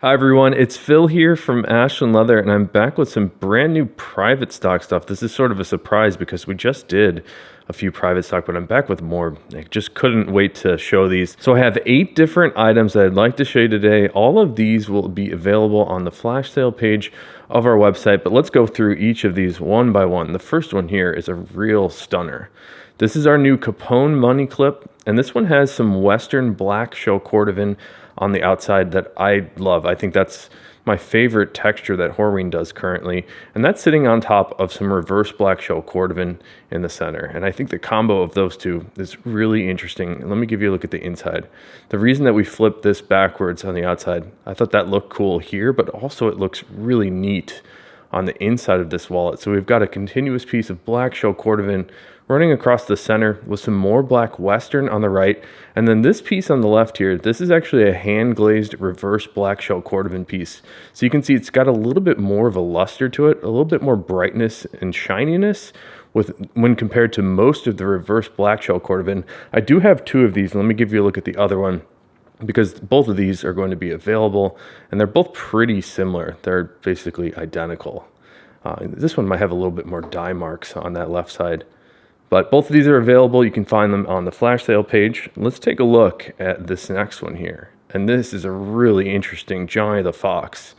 Hi everyone, it's Phil here from Ashland Leather, and I'm back with some brand new private stock stuff. This is sort of a surprise because we just did a few private stock, but I'm back with more. I just couldn't wait to show these. So I have 8 different items that I'd like to show you today. All of these will be available on the flash sale page of our website, but let's go through each of these one by one. The first one here is a real stunner. This is our new Capone money clip, and this one has some Western black show Cordovan on the outside that I love. I think that's my favorite texture that Horween does currently, and that's sitting on top of some reverse black show Cordovan in the center. And I think the combo of those two is really interesting. Let me give you a look at the inside. The reason that we flipped this backwards on the outside, I thought that looked cool here, but also it looks really neat on the inside of this wallet. So we've got a continuous piece of black show Cordovan running across the center with some more black Western on the right. And then this piece on the left here, this is actually a hand glazed reverse black show Cordovan piece. So you can see it's got a little bit more of a luster to it, a little bit more brightness and shininess when compared to most of the reverse black show Cordovan. I do have 2 of these. Let me give you a look at the other one, because both of these are going to be available and they're both pretty similar. They're basically identical. This one might have a little bit more dye marks on that left side, but both of these are available. You can find them on the flash sale page. Let's take a look at this next one here. And this is a really interesting Johnny the Fox.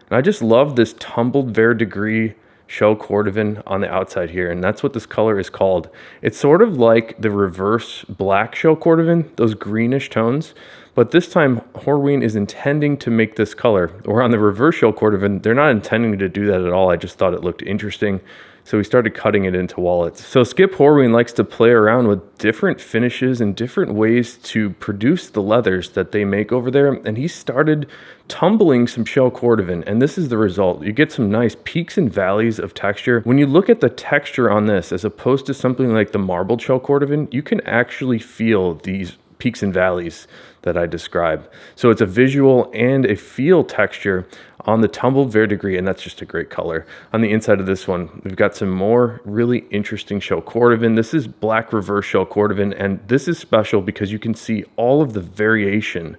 And I just love this tumbled verdigris show Cordovan on the outside here, and that's what this color is called. It's sort of like the reverse black show Cordovan, those greenish tones, but this time Horween is intending to make this color. Or on the reverse show Cordovan, they're not intending to do that at all. I just thought it looked interesting, so we started cutting it into wallets. So Skip Horween likes to play around with different finishes and different ways to produce the leathers that they make over there, and he started tumbling some show Cordovan, and this is the result. You get some nice peaks and valleys of texture. When you look at the texture on this, as opposed to something like the marbled show Cordovan, you can actually feel these peaks and valleys that I describe. So it's a visual and a feel texture on the tumbled verdigris, and that's just a great color. On the inside of this one, we've got some more really interesting show Cordovan. This is black reverse show Cordovan, and this is special because you can see all of the variation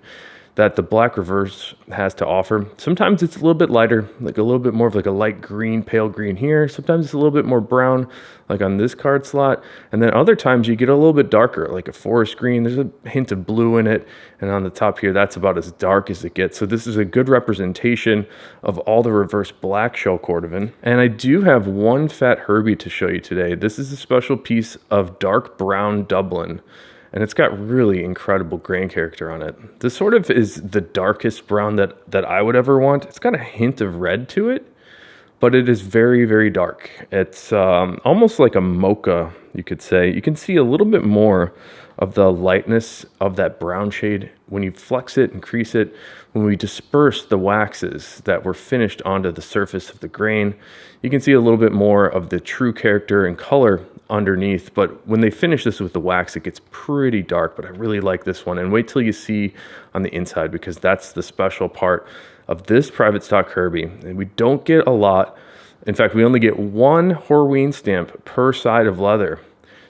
that the black reverse has to offer. Sometimes it's a little bit lighter, like a little bit more of like a light green, pale green here. Sometimes it's a little bit more brown, like on this card slot. And then other times you get a little bit darker, like a forest green. There's a hint of blue in it. And on the top here, that's about as dark as it gets. So this is a good representation of all the reverse black show Cordovan. And I do have one fat herbie to show you today. This is a special piece of dark brown Dublin, and it's got really incredible grain character on it. This sort of is the darkest brown that I would ever want. It's got a hint of red to it, but it is very, very dark. It's almost like a mocha, you could say. You can see a little bit more of the lightness of that brown shade when you flex it and crease it. When we disperse the waxes that were finished onto the surface of the grain, you can see a little bit more of the true character and color underneath. But when they finish this with the wax, it gets pretty dark, but I really like this one. And wait till you see on the inside, because that's the special part of this private stock Herbie. And we don't get a lot. In fact, we only get 1 Horween stamp per side of leather.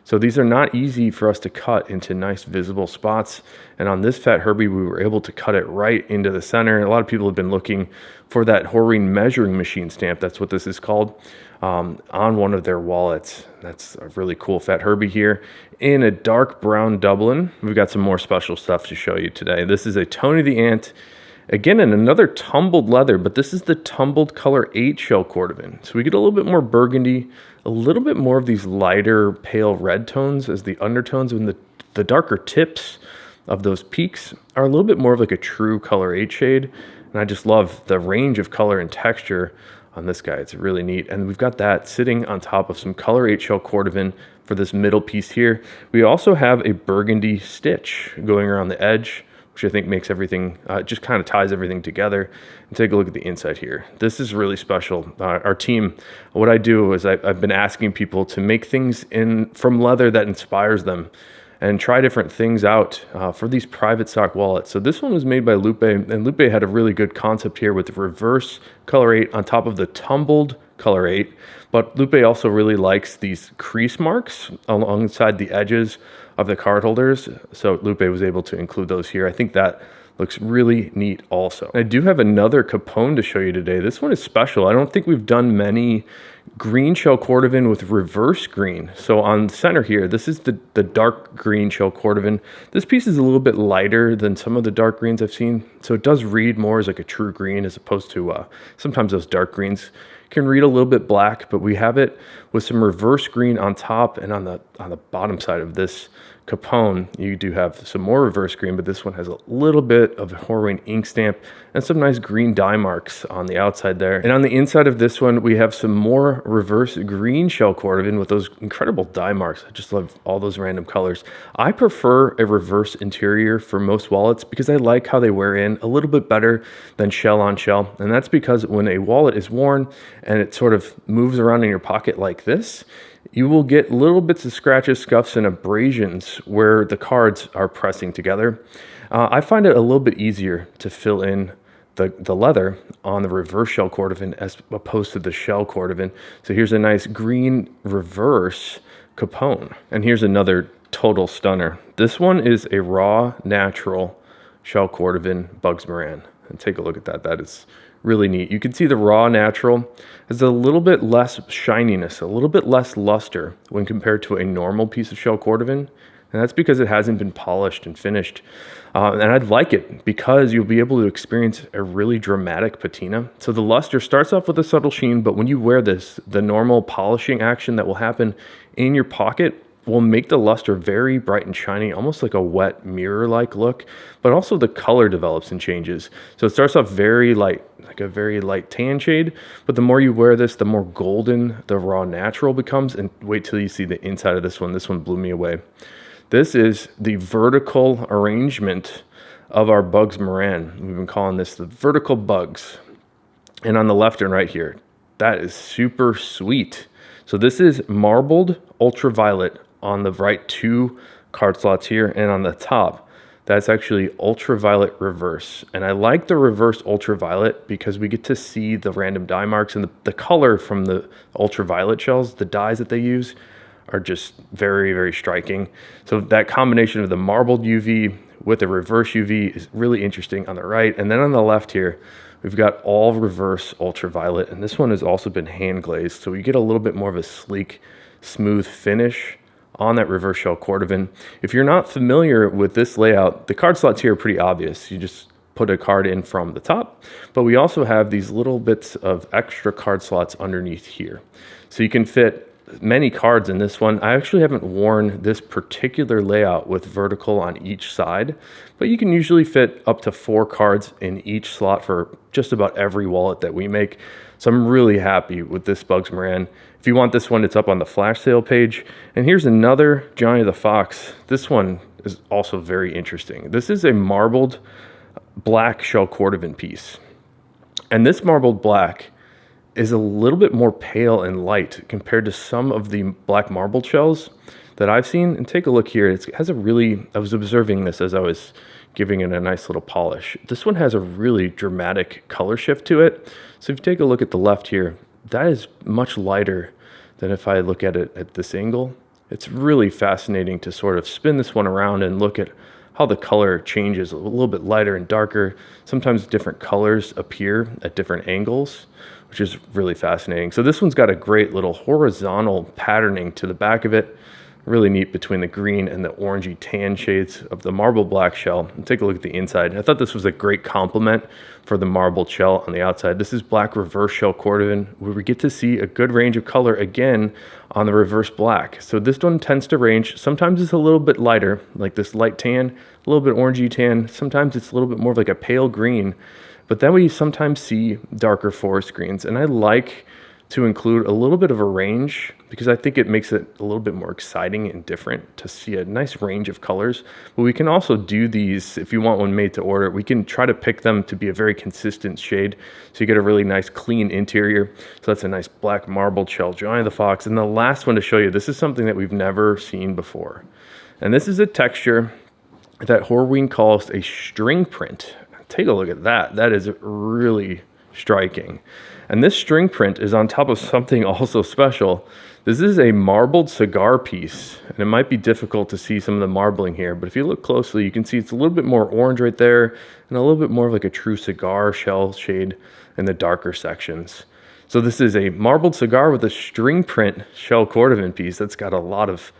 So these are not easy for us to cut into nice visible spots. And on this fat Herbie, we were able to cut it right into the center. A lot of people have been looking for that Horween measuring machine stamp, that's what this is called, on one of their wallets. That's a really cool fat Herbie here in a dark brown Dublin. We've got some more special stuff to show you today. This is a Tony the Ant, again in another tumbled leather, but this is the tumbled color 8 show Cordovan. So we get a little bit more burgundy, a little bit more of these lighter pale red tones as the undertones, and the darker tips of those peaks are a little bit more of like a true color 8 shade. And I just love the range of color and texture on this guy. It's really neat. And we've got that sitting on top of some color 8 show Cordovan for this middle piece here. We also have a burgundy stitch going around the edge, which I think makes everything, just kind of ties everything together. And take a look at the inside here. This is really special. Our team, what I do is I've been asking people to make things from leather that inspires them and try different things out for these private stock wallets. So this one was made by Lupe, and Lupe had a really good concept here with the reverse color 8 on top of the tumbled color 8. But Lupe also really likes these crease marks alongside the edges of the card holders. So Lupe was able to include those here. I think that Looks really neat also. I do have another Capone to show you today. This one is special. I don't think we've done many green shell Cordovan with reverse green. So on the center here, this is the dark green shell Cordovan. This piece is a little bit lighter than some of the dark greens I've seen. So it does read more as like a true green as opposed to sometimes those dark greens can read a little bit black, but we have it with some reverse green on top, and on the bottom side of this Capone, you do have some more reverse green, but this one has a little bit of Horween ink stamp and some nice green dye marks on the outside there. And on the inside of this one, we have some more reverse green shell Cordovan with those incredible dye marks. I just love all those random colors. I prefer a reverse interior for most wallets because I like how they wear in a little bit better than shell on shell. And that's because when a wallet is worn and it sort of moves around in your pocket like this, you will get little bits of scratches, scuffs, and abrasions where the cards are pressing together. I find it a little bit easier to fill in the leather on the reverse shell Cordovan as opposed to the shell Cordovan. So here's a nice green reverse Capone. And here's another total stunner. This one is a raw, natural shell Cordovan Bugs Moran. And take a look at that. That is really neat. You can see the raw natural has a little bit less shininess, a little bit less luster when compared to a normal piece of shell Cordovan. And that's because it hasn't been polished and finished. And I'd like it because you'll be able to experience a really dramatic patina. So the luster starts off with a subtle sheen, but when you wear this, the normal polishing action that will happen in your pocket will make the luster very bright and shiny, almost like a wet mirror-like look, but also the color develops and changes. So it starts off very light, like a very light tan shade, but the more you wear this, the more golden the raw natural becomes. And wait till you see the inside of this one. This one blew me away. This is the vertical arrangement of our Bugs Moran. We've been calling this the vertical bugs. And on the left and right here, that is super sweet. So this is marbled ultraviolet on the right two card slots here, and on the top, that's actually ultraviolet reverse. And I like the reverse ultraviolet because we get to see the random dye marks, and the color from the ultraviolet shells, the dyes that they use, are just very, very striking. So that combination of the marbled UV with the reverse UV is really interesting on the right. And then on the left here, we've got all reverse ultraviolet, and this one has also been hand glazed. So you get a little bit more of a sleek, smooth finish on that reverse shell Cordovan. If you're not familiar with this layout, the card slots here are pretty obvious. You just put a card in from the top, but we also have these little bits of extra card slots underneath here. So you can fit many cards in this one. I actually haven't worn this particular layout with vertical on each side, but you can usually fit up to 4 cards in each slot for just about every wallet that we make. So I'm really happy with this Bugs Moran. If you want this one, it's up on the flash sale page. And here's another Johnny the Fox. This one is also very interesting. This is a marbled black shell Cordovan piece. And this marbled black is a little bit more pale and light compared to some of the black marbled shells that I've seen. And take a look here. It has a really, I was observing this as I was giving it a nice little polish. This one has a really dramatic color shift to it. So if you take a look at the left here, that is much lighter than if I look at it at this angle. It's really fascinating to sort of spin this one around and look at how the color changes, a little bit lighter and darker. Sometimes different colors appear at different angles, which is really fascinating. So this one's got a great little horizontal patterning to the back of it. Really neat between the green and the orangey tan shades of the marble black shell. And take a look at the inside. I thought this was a great complement for the marbled shell on the outside. This is black reverse shell Cordovan, where we get to see a good range of color again on the reverse black. So this one tends to range. Sometimes it's a little bit lighter, like this light tan, a little bit orangey tan. Sometimes it's a little bit more of like a pale green. But then we sometimes see darker forest greens. And I like to include a little bit of a range because I think it makes it a little bit more exciting and different to see a nice range of colors. But we can also do these, if you want one made to order, we can try to pick them to be a very consistent shade. So you get a really nice clean interior. So that's a nice black marbled shell Johnny the Fox. And the last one to show you, this is something that we've never seen before. And this is a texture that Horween calls a string print. Take a look at that. That is really striking. And this string print is on top of something also special. This is a marbled cigar piece, and it might be difficult to see some of the marbling here, but if you look closely, you can see it's a little bit more orange right there, and a little bit more of like a true cigar shell shade in the darker sections. So this is a marbled cigar with a string print shell Cordovan piece that's got a lot of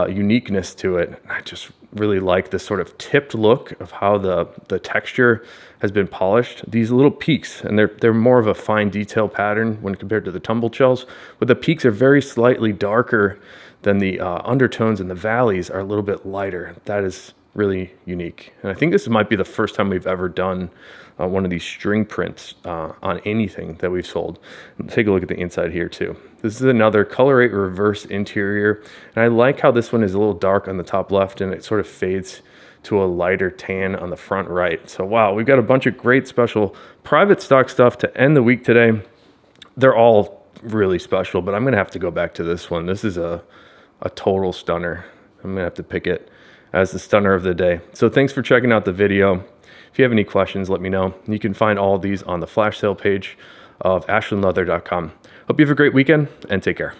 uniqueness to it. I just really like this sort of tipped look of how the texture has been polished. These little peaks, and they're more of a fine detail pattern when compared to the tumbled shells, but the peaks are very slightly darker than the undertones, and the valleys are a little bit lighter. That is really unique. And I think this might be the first time we've ever done one of these string prints on anything that we've sold. Take a look at the inside here too. This is another Color 8 reverse interior, and I like how this one is a little dark on the top left and it sort of fades to a lighter tan on the front right. So wow, we've got a bunch of great special private stock stuff to end the week today. They're all really special, but I'm gonna have to go back to this one. This is a total stunner. I'm gonna have to pick it as the stunner of the day. So thanks for checking out the video. If you have any questions, let me know. You can find all of these on the flash sale page of ashlandleather.com. Hope you have a great weekend and take care.